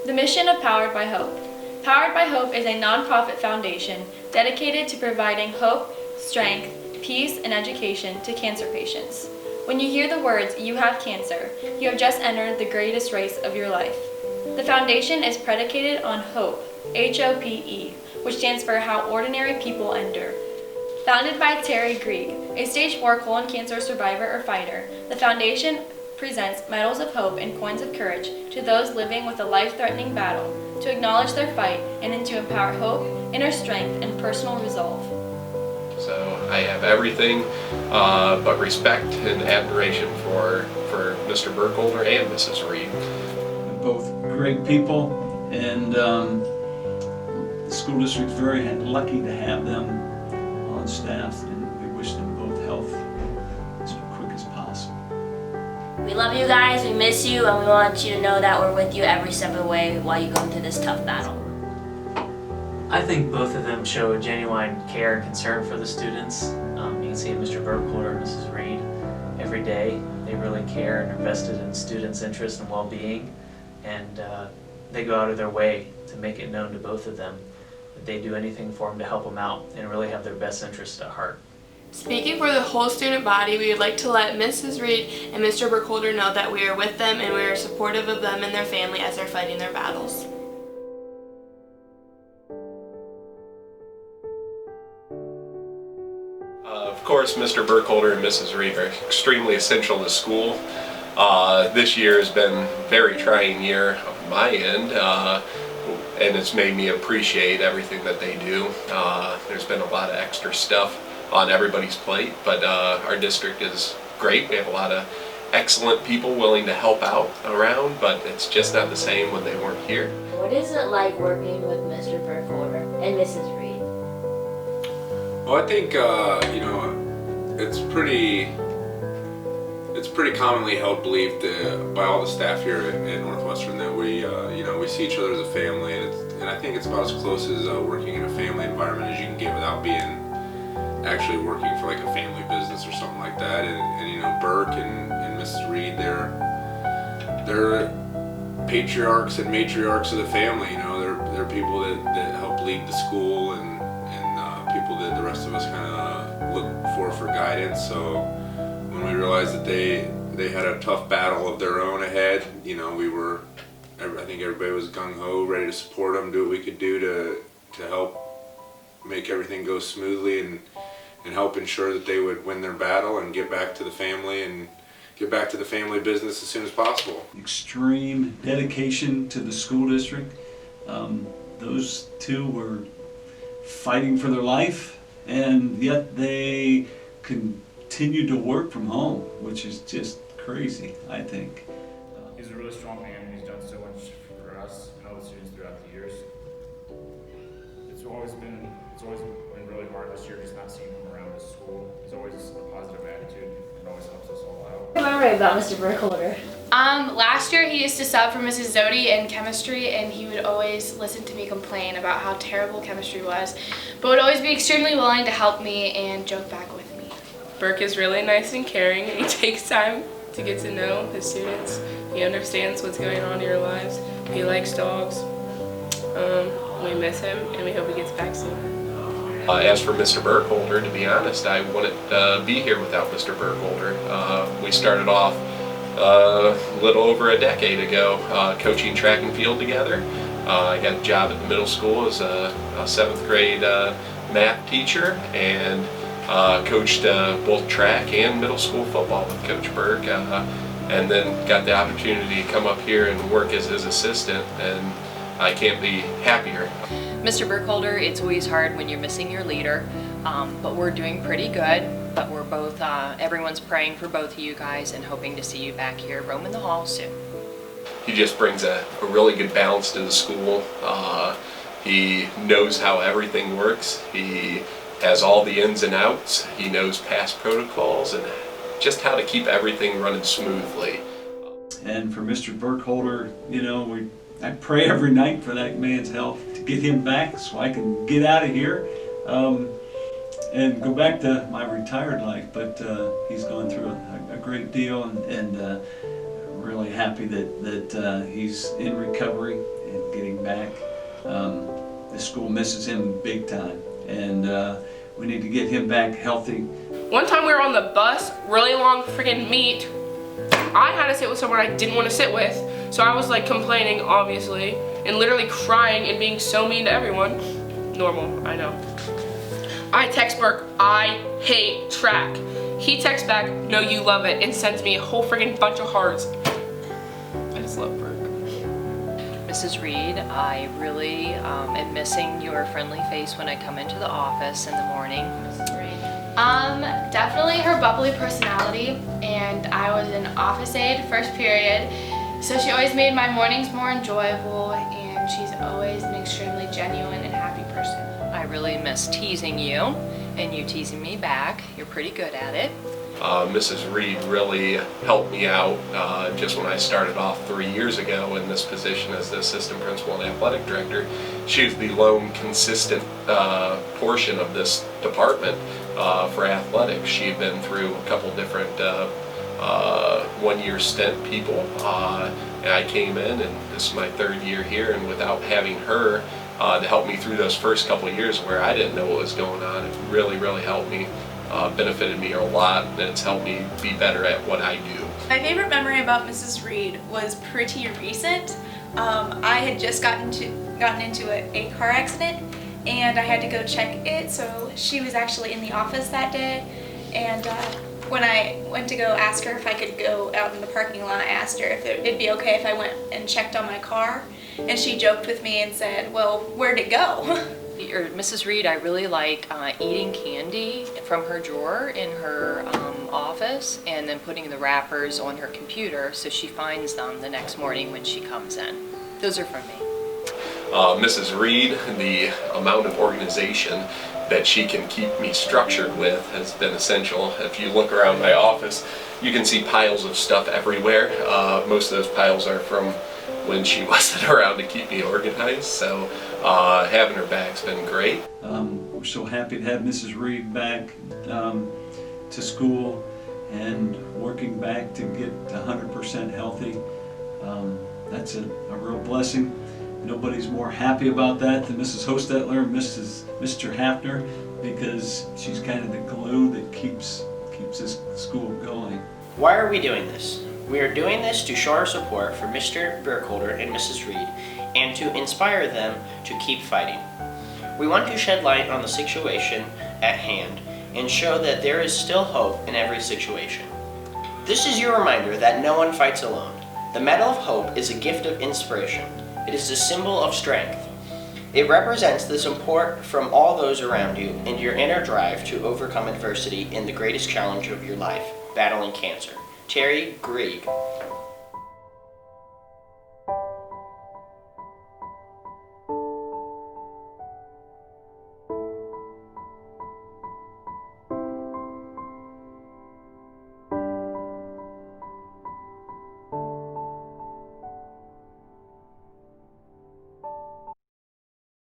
The mission of Powered by Hope. Powered by Hope is a nonprofit foundation dedicated to providing hope, strength, peace, and education to cancer patients. When you hear the words, "You have cancer," you have just entered the greatest race of your life. The foundation is predicated on HOPE, H-O-P-E, which stands for How Ordinary People Endure. Founded by Terry Grieg, a stage 4 colon cancer survivor or fighter, the foundation presents medals of hope and coins of courage to those living with a life-threatening battle, to acknowledge their fight and to empower hope, inner strength, and personal resolve. So I have everything but respect and admiration for Mr. Burkholder and Mrs. Reed. They're both great people, and the school district's very lucky to have them on staff, and we wish them both health as quick as possible. We love you guys, we miss you, and we want you to know that we're with you every step of the way while you go through this tough battle. I think both of them show genuine care and concern for the students. You can see Mr. Burkholder and Mrs. Reed every day. They really care and are invested in students' interest and well-being, and they go out of their way to make it known to both of them that they do anything for them to help them out and really have their best interests at heart. Speaking for the whole student body, we would like to let Mrs. Reed and Mr. Burkholder know that we are with them and we are supportive of them and their family as they're fighting their battles. Of course, Mr. Burkholder and Mrs. Reed are extremely essential to school. This year has been a very trying year on my end, and it's made me appreciate everything that they do. There's been a lot of extra stuff on everybody's plate, but our district is great. We have a lot of excellent people willing to help out around, but it's just not the same when they weren't here. What is it like working with Mr. Burkholder and Mrs. Reed? Well, I think it's pretty commonly held belief by all the staff here at Northwestern that we see each other as a family, and I think it's about as close as working in a family environment as you can get without being actually working for like a family business or something like that. And Burke and Mrs. Reed, they're patriarchs and matriarchs of the family. They're people that help lead the school and people that the rest of us kind of look for guidance. So when we realized that they had a tough battle of their own ahead, I think everybody was gung-ho, ready to support them, do what we could do to help make everything go smoothly and help ensure that they would win their battle and get back to the family and get back to the family business as soon as possible. Extreme dedication to the school district. Those two were fighting for their life, and yet they continued to work from home, which is just crazy, I think. He's a really strong man. He's done so much for us and all the students throughout the years. It's always been really hard this year just not seeing him around at school. He's always a positive attitude and always helps us all out. What do you remember about Mr. Burkholder? Last year he used to sub for Mrs. Zodi in chemistry, and he would always listen to me complain about how terrible chemistry was, but would always be extremely willing to help me and joke back with me. Burke is really nice and caring, and he takes time to get to know his students. He understands what's going on in your lives. He likes dogs. We miss him, and we hope he gets back soon. As for Mr. Burkholder, to be honest, I wouldn't be here without Mr. Burkholder. We started off a little over a decade ago coaching track and field together. I got a job at the middle school as a 7th grade math teacher, and coached both track and middle school football with Coach Burke, and then got the opportunity to come up here and work as his assistant, and I can't be happier. Mr. Burkholder, it's always hard when you're missing your leader, but we're doing pretty good. But we're both, everyone's praying for both of you guys and hoping to see you back here roaming the halls soon. He just brings a really good balance to the school. He knows how everything works. He has all the ins and outs. He knows past protocols and just how to keep everything running smoothly. And for Mr. Burkholder, I pray every night for that man's health, to get him back so I can get out of here and go back to my retired life. But he's going through a great deal, and really happy that he's in recovery and getting back. The school misses him big time, and we need to get him back healthy. One time we were on the bus, really long freaking meet. I had to sit with someone I didn't want to sit with, so I was like complaining, obviously, and literally crying and being so mean to everyone. Normal, I know. I text Burke, I hate track. He texts back, no, you love it, and sends me a whole freaking bunch of hearts. I just love Burke. Mrs. Reed, I really am missing your friendly face when I come into the office in the morning. Definitely her bubbly personality, and I was an office aide first period, so she always made my mornings more enjoyable, and she's always an extremely genuine and happy person. I really miss teasing you, and you teasing me back. You're pretty good at it. Mrs. Reed really helped me out just when I started off 3 years ago in this position as the assistant principal and athletic director. She was the lone consistent portion of this department for athletics. She had been through a couple different one-year stint people, and I came in, and this is my 3rd year here, and without having her to help me through those first couple of years where I didn't know what was going on, it really, really helped me. Benefited me a lot, and it's helped me be better at what I do. My favorite memory about Mrs. Reed was pretty recent. I had just gotten into a car accident, and I had to go check it, so she was actually in the office that day, and when I went to go ask her if I could go out in the parking lot, I asked her if it'd be okay if I went and checked on my car, and she joked with me and said, well, where'd it go? Mrs. Reed, I really like eating candy from her drawer in her office and then putting the wrappers on her computer so she finds them the next morning when she comes in. Those are from me. Mrs. Reed, the amount of organization that she can keep me structured with has been essential. If you look around my office, you can see piles of stuff everywhere. Most of those piles are from when she wasn't around to keep me organized, so having her back's been great. We're so happy to have Mrs. Reed back to school and working back to get 100% healthy. That's a real blessing. Nobody's more happy about that than Mrs. Hostetler and Mr. Hafner, because she's kind of the glue that keeps this school going. Why are we doing this? We are doing this to show our support for Mr. Burkholder and Mrs. Reed and to inspire them to keep fighting. We want to shed light on the situation at hand and show that there is still hope in every situation. This is your reminder that no one fights alone. The Medal of Hope is a gift of inspiration. It is a symbol of strength. It represents the support from all those around you and your inner drive to overcome adversity in the greatest challenge of your life, battling cancer. Terry Grieg